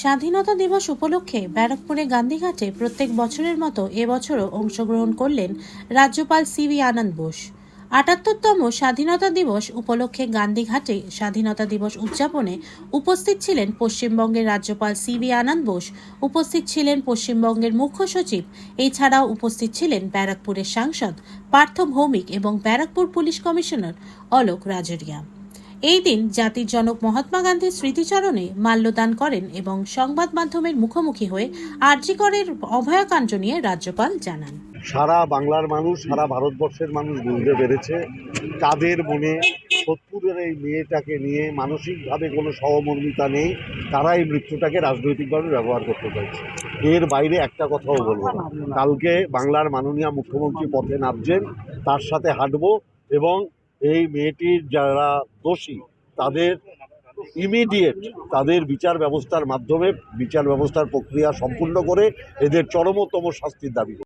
স্বাধীনতা দিবস উপলক্ষে ব্যারাকপুরে গান্ধীঘাটে প্রত্যেক বছরের মতো এবছরও অংশগ্রহণ করলেন রাজ্যপাল সিভি আনন্দ বোস। ৭৮তম স্বাধীনতা দিবস উপলক্ষে গান্ধীঘাটে স্বাধীনতা দিবস উদযাপনে উপস্থিত ছিলেন পশ্চিমবঙ্গের রাজ্যপাল সিভি আনন্দ বোস, উপস্থিত ছিলেন পশ্চিমবঙ্গের মুখ্য সচিব, এছাড়াও উপস্থিত ছিলেন ব্যারাকপুরের সাংসদ পার্থ ভৌমিক এবং ব্যারাকপুর পুলিশ কমিশনার অলোক রাজরিয়া। এই দিন জাতির জনক মহাত্মা গান্ধীর স্মৃতিচরণে মাল্যদান করেন এবং সংবাদ মাধ্যমের মুখোমুখি হয়ে আরজি করের অভয়াকাণ্ড নিয়ে রাজ্যপাল জানান, সারা বাংলার মানুষ, সারা ভারতবর্ষের মানুষ বুঝতে পেরেছে তাদের মনে সোদপুরের এই মেয়েটাকে নিয়ে মানসিকভাবে কোনো সহমর্মিতা নেই। তারা এই মৃত্যুটাকে রাজনৈতিকভাবে ব্যবহার করতে চাইছে। এর বাইরে একটা কথাও বলবো না। কালকে বাংলার মাননীয় মুখ্যমন্ত্রী পথে নামছেন, তার সাথে হাঁটবো এবং এই মেয়েটির যারা দোষী তাদের ইমিডিয়েট তাদের বিচার ব্যবস্থার মাধ্যমে বিচার ব্যবস্থার প্রক্রিয়া সম্পূর্ণ করে এদের চরমতম শাস্তির দাবি।